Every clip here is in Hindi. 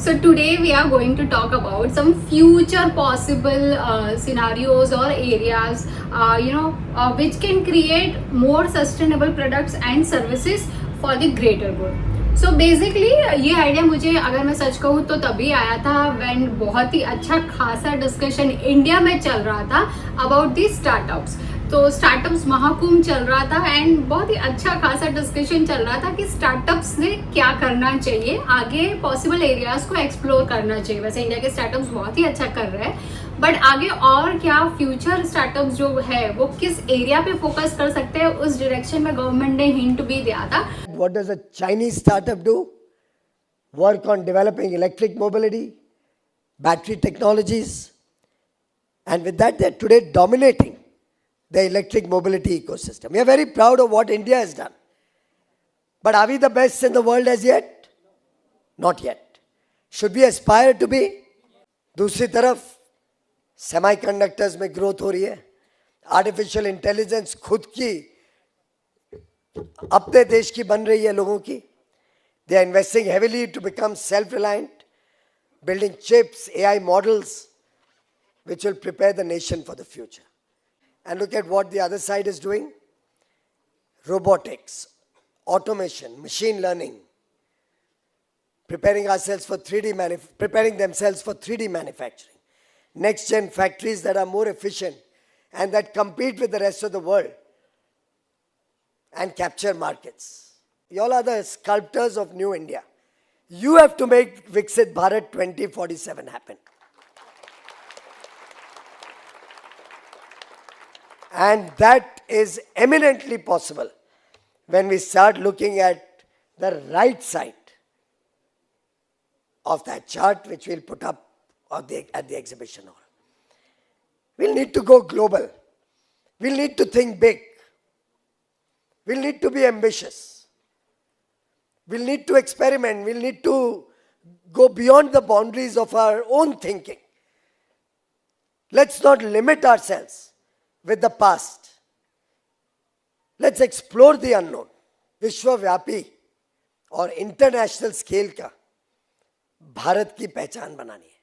So today we are going to talk about some future possible scenarios or areas, which can create more sustainable products and services for the greater good. So basically ये आइडिया मुझे अगर मैं सच कहूँ तो तभी आया था when बहुत ही अच्छा खासा डिस्कशन इंडिया में चल रहा था अबाउट दी स्टार्टअप्स. तो स्टार्टअप्स महाकुंभ चल रहा था एंड बहुत ही अच्छा खासा डिस्कशन चल रहा था कि स्टार्टअप्स से क्या करना चाहिए, आगे पॉसिबल एरियाज को एक्सप्लोर करना चाहिए. वैसे इंडिया के स्टार्टअप्स बहुत ही अच्छा कर रहे हैं, बट आगे और क्या फ्यूचर स्टार्टअप्स जो है वो किस एरिया पे फोकस कर सकते हैं, उस डायरेक्शन में गवर्नमेंट ने हिंट भी दिया था. What does a Chinese startup do? Work on developing electric mobility, battery technologies, and with that they're today dominating the electric mobility ecosystem. We are very proud of what India has done. But are we the best in the world as yet? Not yet. Should we aspire to be? दूसरी तरफ सेमीकंडक्टर्स में ग्रोथ हो रही है, आर्टिफिशियल इंटेलिजेंस खुद की अपने देश की बन रही है लोगों की. They are investing heavily to become self-reliant, building chips, AI models, which will prepare the nation for the future. And look at what the other side is doing. Robotics, automation, machine learning, preparing themselves for 3D manufacturing. Next gen factories that are more efficient and that compete with the rest of the world and capture markets. You all are the sculptors of New India. You have to make Viksit Bharat 2047 happen. And that is eminently possible when we start looking at the right side of that chart, which we'll put up at the exhibition hall. We'll need to go global. We'll need to think big. We'll need to be ambitious. We'll need to experiment. We'll need to go beyond the boundaries of our own thinking. Let's not limit ourselves with the past. Let's explore the unknown. विश्वव्यापी और इंटरनेशनल स्केल का भारत की पहचान बनानी है.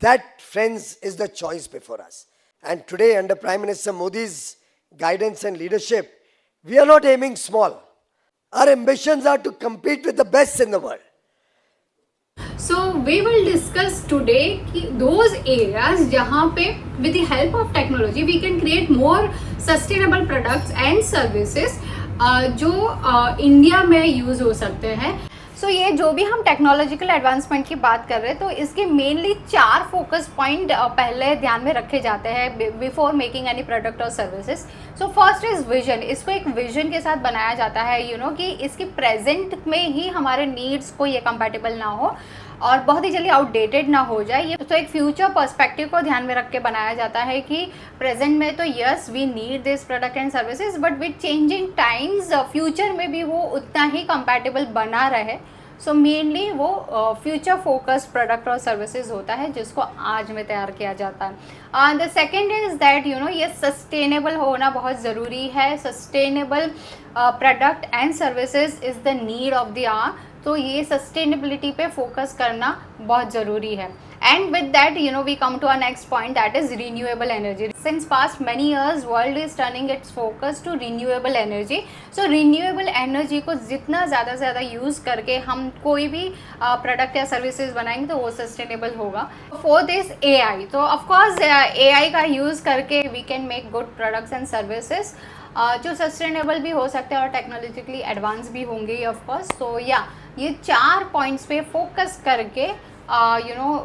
That, friends, is the choice before us. And today, under Prime Minister Modi's guidance and leadership, we are not aiming small. Our ambitions are to compete with the best in the world. So we will discuss today those areas जहाँ पे with the help of technology we can create more sustainable products and services जो इंडिया में यूज हो सकते हैं. सो ये जो भी हम टेक्नोलॉजिकल एडवांसमेंट की बात कर रहे हैं तो इसके मेनली 4 फोकस पॉइंट पहले ध्यान में रखे जाते हैं बिफोर मेकिंग एनी प्रोडक्ट और services. So first is vision. इसको एक विजन के साथ बनाया जाता है कि इसकी प्रेजेंट में ही हमारे नीड्स को ये कंपैटिबल ना हो और बहुत ही जल्दी आउटडेटेड ना हो जाए. ये तो एक फ्यूचर पर्सपेक्टिव को ध्यान में रख के बनाया जाता है कि प्रेजेंट में तो yes we need this product and services, but with changing times future में भी वो उतना ही कंपैटिबल बना रहे. सो मेनली वो फ्यूचर फोकस प्रोडक्ट और सर्विसेज होता है जिसको आज में तैयार किया जाता है. द सेकेंड इज दैट ये सस्टेनेबल होना बहुत ज़रूरी है. Sustainable product and services is the need of the hour. तो ये सस्टेनेबिलिटी पे फोकस करना बहुत ज़रूरी है. And with that we come to our next point, that is renewable energy. Since past many years world is turning its focus to renewable energy. So renewable energy को जितना ज़्यादा से ज़्यादा यूज़ करके हम कोई भी प्रोडक्ट या सर्विसेज बनाएंगे तो वो सस्टेनेबल होगा. Fourth is AI. तो ऑफकोर्स AI का यूज़ करके we can make good products and services जो सस्टेनेबल भी हो सकते हैं और टेक्नोलॉजिकली एडवांस भी होंगे ऑफ कोर्स. तो ये 4 पॉइंट्स पे फोकस करके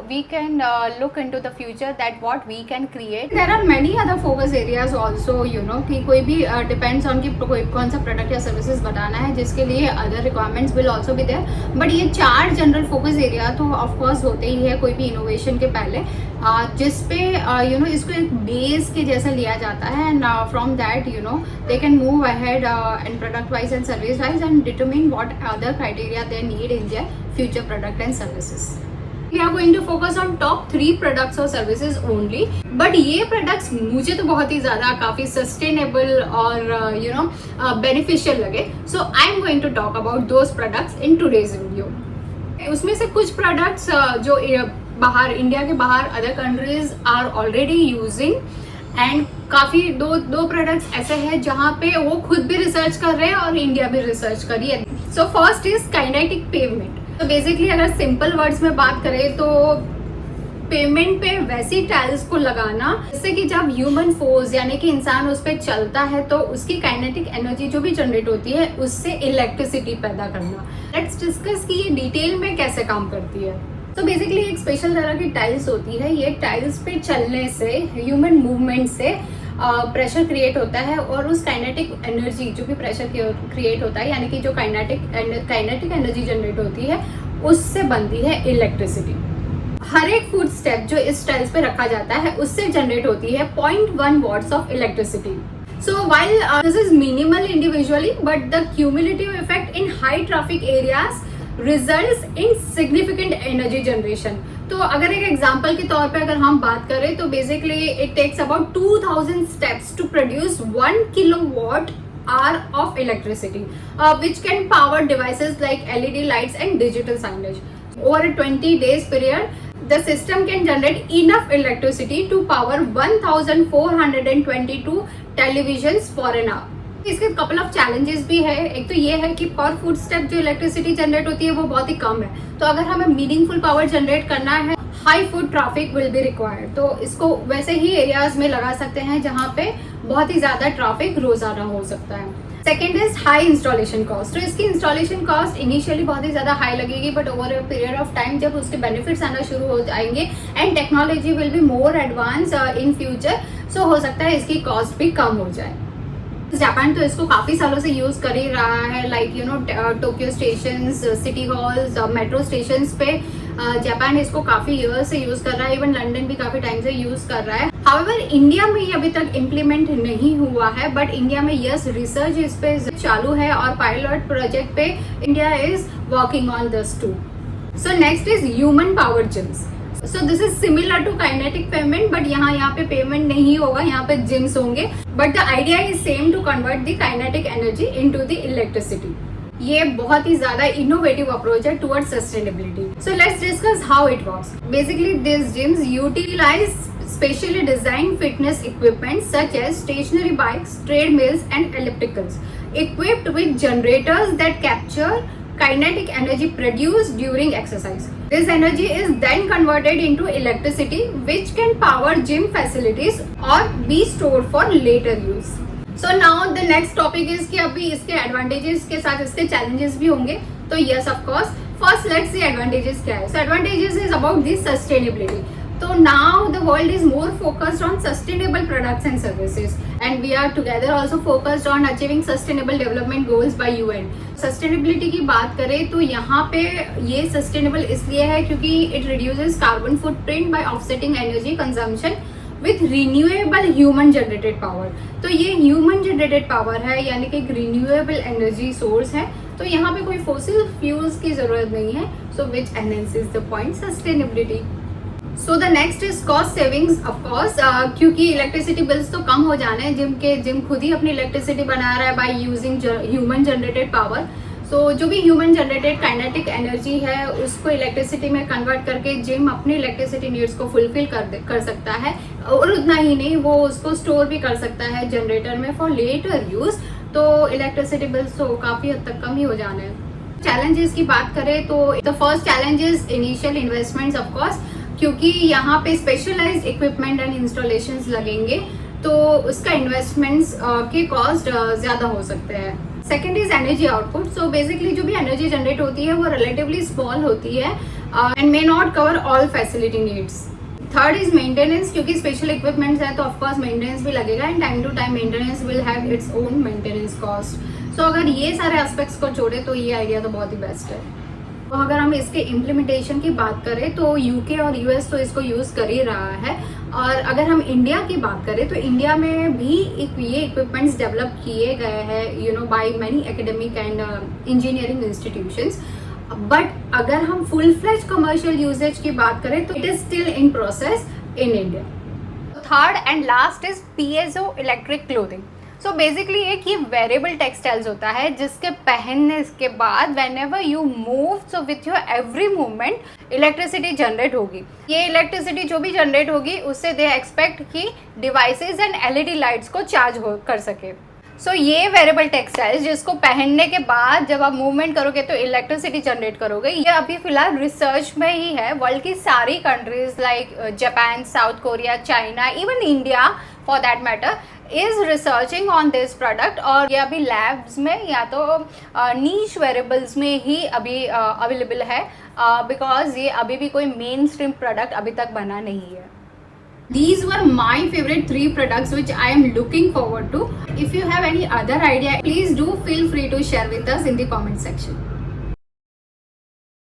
we can look into the future that what we can create. There are many other focus areas also कि कोई भी depends on कि कौन सा प्रोडक्ट या सर्विसेज बनाना है जिसके लिए other requirements will also be there. but ये 4 जनरल फोकस एरिया तो ऑफ कोर्स होते ही है कोई भी इनोवेशन के पहले, जिस पे इसको एक बेस के जैसा लिया जाता है. And from that they can move ahead and product wise and service wise and determine what other criteria they need in their future product and services. We are going to focus on top 3 products or services only. But ये products मुझे तो बहुत ही ज़्यादा काफ़ी sustainable और beneficial लगे. So I am going to talk about those products in today's video. उसमें से कुछ प्रोडक्ट्स जो बाहर, इंडिया के बाहर other countries are already using, and काफ़ी दो प्रोडक्ट्स ऐसे हैं जहाँ पे वो खुद भी रिसर्च कर रहे हैं और इंडिया भी रिसर्च कर रही है। So first is kinetic pavement. तो बेसिकली अगर सिंपल वर्ड्स में बात करें तो पेमेंट पे वैसी टाइल्स को लगाना जिससे कि जब ह्यूमन फोर्स यानी कि इंसान उस पर चलता है तो उसकी काइनेटिक एनर्जी जो भी जनरेट होती है उससे इलेक्ट्रिसिटी पैदा करना। लेट्स डिस्कस कि ये डिटेल में कैसे काम करती है। तो बेसिकली एक स्पेशल तरह की टाइल्स होती है। ये टाइल्स पे चलने से, ह्यूमन मूवमेंट से प्रेशर क्रिएट होता है और उस काइनेटिक एनर्जी जो भी प्रेशर क्रिएट होता है यानी कि जो काइनेटिक एनर्जी जनरेट होती है उससे बनती है इलेक्ट्रिसिटी। हर एक फुट स्टेप जो इस टाइल्स पे रखा जाता है उससे जनरेट होती है 0.1 watts of electricity. So while this is minimal individually, but the cumulative effect in high traffic areas results in significant energy generation. तो अगर एक एग्जांपल के तौर पे अगर हम बात करें तो basically it takes about 2000 steps to produce 1 kilowatt hour of electricity, which can power devices like LED lights and digital signage. Over a 20 days period, the system can generate enough electricity to power 1422 televisions for an hour. इसके कपल ऑफ चैलेंजेस भी है। एक तो ये है कि पर फुट स्टेप जो इलेक्ट्रिसिटी जनरेट होती है वो बहुत ही कम है, तो अगर हमें मीनिंगफुल पावर जनरेट करना है high foot traffic will be required. तो इसको वैसे ही एरियाज में लगा सकते हैं जहाँ पे बहुत ही ज्यादा ट्रैफिक रोजाना हो सकता है। Second is high installation cost. तो इसकी इंस्टॉलेशन कॉस्ट इनिशियली बहुत ही ज्यादा हाई लगेगी, but over a period of time जब उसके बेनिफिट्स आना शुरू हो जाएंगे and technology will be more advance in future, so हो सकता है इसकी कॉस्ट भी कम हो जाए। जापान तो इसको काफी सालों से यूज कर ही रहा है, like you know Tokyo stations, city halls, metro stations पे जापान इसको काफी ईयर से यूज कर रहा है। इवन लंदन भी काफी टाइम से यूज कर रहा है। हाउएवर इंडिया में ये अभी तक इम्प्लीमेंट नहीं हुआ है, बट इंडिया में यस रिसर्च इस पे चालू है और पायलट प्रोजेक्ट पे India is working on this too. So next is human power gyms. So this is similar to kinetic payment, but यहाँ पे पेमेंट नहीं होगा, यहाँ पे जिम्स होंगे, but the idea is same to convert the kinetic energy into the electricity. ये बहुत ही ज्यादा इनोवेटिव अप्रोच है towards sustainability. So let's discuss how it works. Basically this gyms utilise specially designed fitness equipment such as stationary bikes, treadmills and ellipticals equipped with generators that capture kinetic energy produced during exercise. This energy is then converted into electricity which can power gym facilities or be stored for later use. So now the next topic is कि अभी इसके advantages के साथ इसके challenges भी होंगे। तो yes of course, first let's see advantages क्या है। So advantages is about the sustainability. So now the world is more focused on sustainable products and services, and we are together also focused on achieving sustainable development goals by UN. Sustainability की बात करें तो यहाँ पे ये sustainable इसलिए है क्योंकि it reduces carbon footprint by offsetting energy consumption with renewable human generated power. तो ये human generated power है यानी कि एक renewable energy source है, तो यहाँ पे कोई fossil fuels की जरूरत नहीं है, so which enhances the point sustainability. So the next is cost savings of course, क्योंकि इलेक्ट्रिसिटी बिल्स तो कम हो जाने हैं। जिम खुद ही अपनी इलेक्ट्रिसिटी बना रहा है by using human generated power. So जो भी ह्यूमन जनरेटेड काइनेटिक एनर्जी है उसको इलेक्ट्रिसिटी में कन्वर्ट करके जिम अपनी इलेक्ट्रिसिटी नीड्स को फुलफिल कर सकता है, और उतना ही नहीं वो उसको स्टोर भी कर सकता है जनरेटर में फॉर लेटर यूज। तो इलेक्ट्रिसिटी बिल्स तो काफ़ी हद तक कम ही हो जाने हैं। चैलेंजेस की बात करें तो the first challenge is initial investments of course, क्योंकि यहाँ पे स्पेशलाइज्ड इक्विपमेंट एंड इंस्टॉलेशंस लगेंगे तो उसका इन्वेस्टमेंट्स के कॉस्ट ज़्यादा हो सकते हैं। Second is energy output. So basically जो भी एनर्जी जनरेट होती है वो रिलेटिवली स्मॉल होती है and may not cover all facility needs. Third is maintenance, क्योंकि स्पेशल इक्विपमेंट्स है तो ऑफकोर्स मेंटेनेंस भी लगेगा and time to time maintenance will have its own maintenance cost. So अगर ये सारे एस्पेक्ट्स को छोड़े तो ये आइडिया तो बहुत ही बेस्ट है। तो अगर हम इसके इम्प्लीमेंटेशन की बात करें तो यूके और यूएस तो इसको यूज़ कर ही रहा है, और अगर हम इंडिया की बात करें तो इंडिया में भी ये इक्विपमेंट्स डेवलप किए गए हैं you know by many academic and engineering institutions. But अगर हम फुल फ्लेज कमर्शियल यूजेज की बात करें तो it is still in process in India. Third and last is piezo electric clothing. So basically एक ये वेरिएबल टेक्सटाइल्स होता है जिसके पहनने के बाद when ever you move, so with your every movement electricity generate होगी। ये इलेक्ट्रिसिटी जो भी जनरेट होगी उससे दे एक्सपेक्ट कि डिवाइसेस एंड एलईडी लाइट्स को चार्ज कर सके। सो ये वेरिएबल टेक्सटाइल्स जिसको पहनने के बाद जब आप मूवमेंट करोगे तो इलेक्ट्रिसिटी जनरेट करोगे, ये अभी फिलहाल रिसर्च में ही है। वर्ल्ड की सारी countries like Japan, south Korea, China, even India for that matter is researching on this product. और ये अभी लैब्स में या तो नीश वेरिएबल्स में ही अभी अवेलेबल है, बिकॉज ये अभी भी कोई मेन स्ट्रीम प्रोडक्ट अभी तक बना नहीं है। These were my favorite 3 products which I am looking forward to. If you have any other idea, please do feel free to share with us in the comment section.